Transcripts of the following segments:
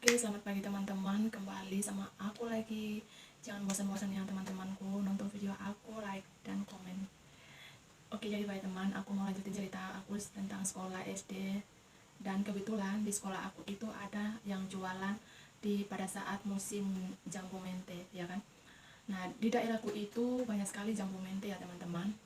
Oke, selamat pagi teman-teman. Kembali sama aku lagi. Jangan bosan-bosan ya teman-temanku nonton video aku, like dan komen. Oke, jadi baik teman, aku mau lanjutin cerita aku tentang sekolah SD. Dan kebetulan di sekolah aku itu ada yang jualan pada saat musim jambu mente, ya kan? Nah, di daerahku itu banyak sekali jambu mente ya teman-teman.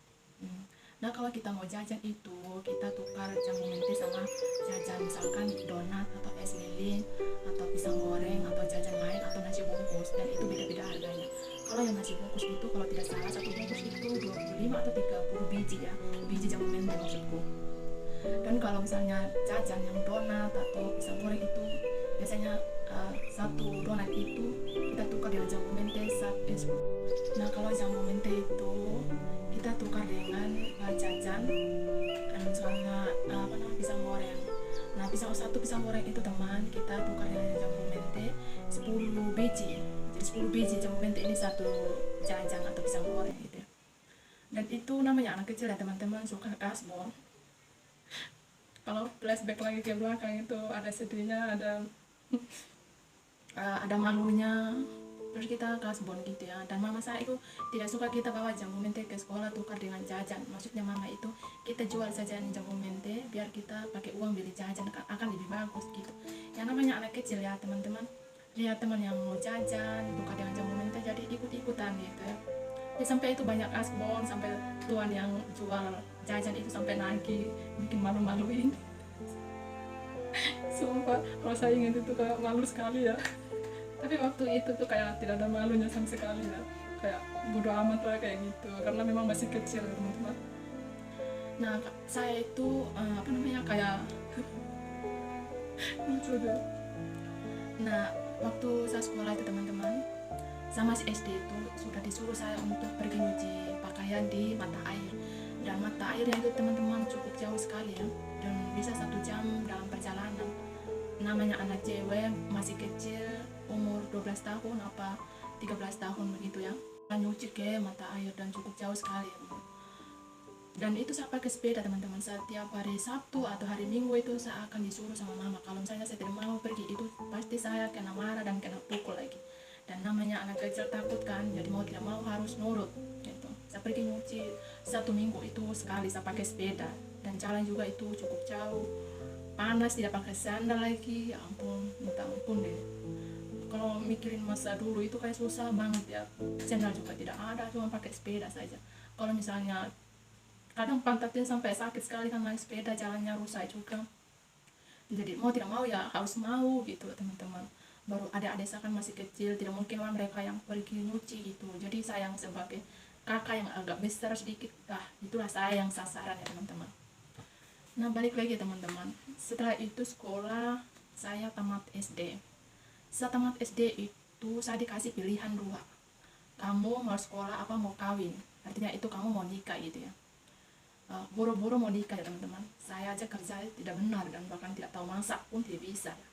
Nah, kalau kita mau jajan itu, kita tukar jambu mente sama jajan misalkan donat atau es lilin atau pisang goreng atau jajan lain atau nasi bungkus, dan itu beda-beda harganya. Kalau yang nasi bungkus itu kalau tidak salah satu bungkus itu 25 atau 30 biji ya, biji jambu mente maksudku. Dan kalau misalnya jajan yang donat atau pisang goreng itu biasanya satu donat itu kita tukar dengan jambu mente satu. Nah, kalau jambu mente itu kita tukar dengan jajan misalnya pisang goreng. Nah, satu pisang goreng itu teman kita tukar dengan jambu mente 10 biji. Jadi 10 biji jambu mente ini satu jajan atau pisang goreng gitu ya. Dan itu namanya anak kecil ya teman-teman, suka kasbon. Kalau flashback lagi ke belakang itu ada sedihnya, ada malunya. Terus kita kasbon gitu ya. Dan mama saya itu tidak suka kita bawa jambu mente ke sekolah tukar dengan jajan. Maksudnya mama itu kita jual saja jambu mente biar kita pakai uang beli jajan, akan lebih bagus gitu. Yang namanya anak kecil ya teman-teman, lihat teman yang mau jajan tukar dengan jambu mente jadi ikut-ikutan gitu ya. Ya sampai itu banyak kasbon, sampai tuan yang jual jajan itu sampai nagih, bikin malu-maluin. Sumpah kalau saya ingat itu kayak malu sekali ya. Tapi waktu itu tuh kayak tidak ada malunya sama sekali ya, kayak bodo amat lah kayak gitu, karena memang masih kecil ya teman-teman. Nah, saya itu kayak lucu deh. Nah, waktu saya sekolah itu teman-teman, sama si SD itu sudah disuruh saya untuk pergi nyuci pakaian di mata air. Dan mata airnya itu teman-teman cukup jauh sekali ya, dan bisa 1 jam dalam perjalanan. Namanya anak cewek masih kecil, umur 12 tahun apa 13 tahun begitu ya, nyuci ke mata air dan cukup jauh sekali ya. Dan itu saya pakai sepeda teman-teman. Setiap hari Sabtu atau hari Minggu itu saya akan disuruh sama mama. Kalau misalnya saya tidak mau pergi itu pasti saya kena marah dan kena pukul lagi. Dan namanya anak kecil takut kan, jadi mau tidak mau harus nurut gitu. Saya pergi nyuci 1 minggu itu sekali saya pakai sepeda, dan jalan juga itu cukup jauh, panas, tidak pakai sandal lagi. Ya ampun, minta ampun deh. Kalau mikirin masa dulu itu kayak susah banget ya. Sandal juga tidak ada, cuma pakai sepeda saja. Kalau misalnya kadang pantatnya sampai sakit sekali kan naik sepeda, jalannya rusak juga. Jadi mau tidak mau ya harus mau gitu teman-teman. Baru adik-adik saya kan masih kecil, tidak mungkin lah mereka yang pergi nyuci gitu. Jadi saya yang sebagai kakak yang agak besar sedikit, itulah saya yang sasaran ya teman-teman. Nah, balik lagi teman-teman, setelah itu sekolah saya tamat SD. Setelah tamat SD itu saya dikasih pilihan 2, kamu mau sekolah apa mau kawin, artinya itu kamu mau nikah gitu ya. Buru-buru mau nikah ya teman-teman. Saya aja kerja tidak benar dan bahkan tidak tahu masak pun tidak bisa ya.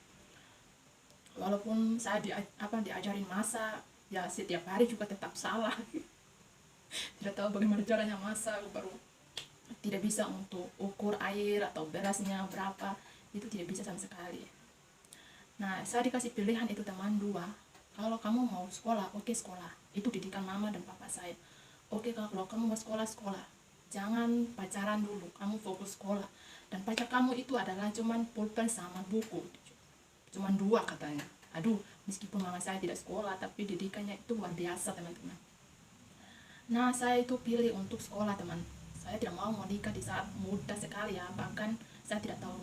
Walaupun saya diajarin masak ya, setiap hari juga tetap salah. Tidak tahu bagaimana caranya masak, baru tidak bisa untuk ukur air atau berasnya berapa, itu tidak bisa sama sekali. Nah, saya dikasih pilihan itu teman 2, kalau kamu mau sekolah, oke sekolah, itu didikan mama dan papa saya. Oke, kalau kamu mau sekolah, jangan pacaran dulu, kamu fokus sekolah. Dan pacar kamu itu adalah cuman pulpen sama buku, cuman 2 katanya. Aduh, meskipun mama saya tidak sekolah, tapi didikannya itu luar biasa teman-teman. Nah, saya itu pilih untuk sekolah teman. Saya tidak mau nikah di saat muda sekali ya, bahkan saya tidak tahu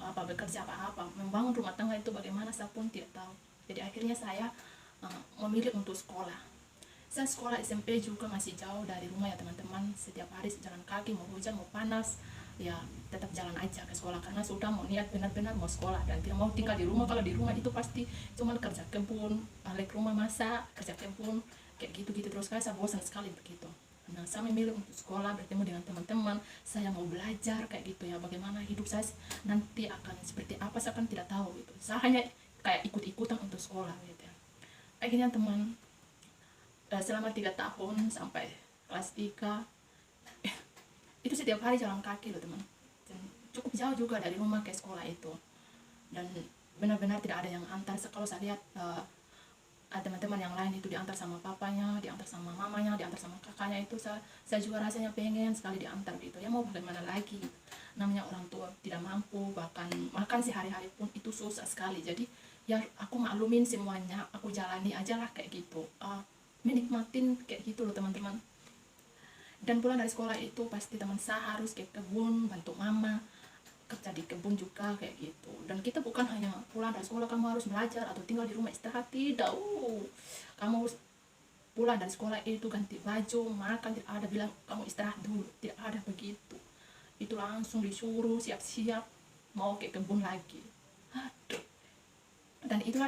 bekerja apa-apa, membangun rumah tangga itu bagaimana saya pun tidak tahu. Jadi akhirnya saya memilih untuk sekolah. Saya sekolah SMP juga masih jauh dari rumah ya teman-teman, setiap hari jalan kaki, mau hujan mau panas ya tetap jalan aja ke sekolah, karena sudah mau niat benar-benar mau sekolah dan tidak mau tinggal di rumah. Kalau di rumah itu pasti cuma kerja kebun, balik rumah masak, kerja kebun, kayak gitu-gitu terus, saya bosan sekali begitu. Nah, saya memilih untuk sekolah, bertemu dengan teman-teman, saya mau belajar kayak gitu ya, bagaimana hidup saya nanti akan seperti apa, saya kan tidak tahu gitu. Saya hanya kayak ikut-ikutan untuk sekolah gitu ya. Akhirnya teman, selama 3 tahun sampai kelas 3 itu setiap hari jalan kaki loh teman, dan cukup jauh juga dari rumah ke sekolah itu. Dan benar-benar tidak ada yang antar. Kalau saya lihat teman-teman yang lain itu diantar sama papanya, diantar sama mamanya, diantar sama kakaknya, itu saya juga rasanya pengen sekali diantar gitu ya. Mau bagaimana lagi, namanya orang tua tidak mampu, bahkan makan sehari-hari pun itu susah sekali. Jadi ya aku maklumin semuanya, aku jalani aja lah kayak gitu, menikmatin kayak gitu loh teman-teman. Dan pulang dari sekolah itu pasti teman saya harus ke kebun bantu mama kerja di kebun juga kayak gitu. Dan kita bukan hanya pulang dari sekolah kamu harus belajar atau tinggal di rumah istirahat, tidak. Kamu harus pulang dari sekolah itu ganti baju, makan, tidak ada bilang kamu istirahat dulu, tidak ada begitu. Itu langsung disuruh siap-siap mau ke kebun lagi. Aduh. Dan itulah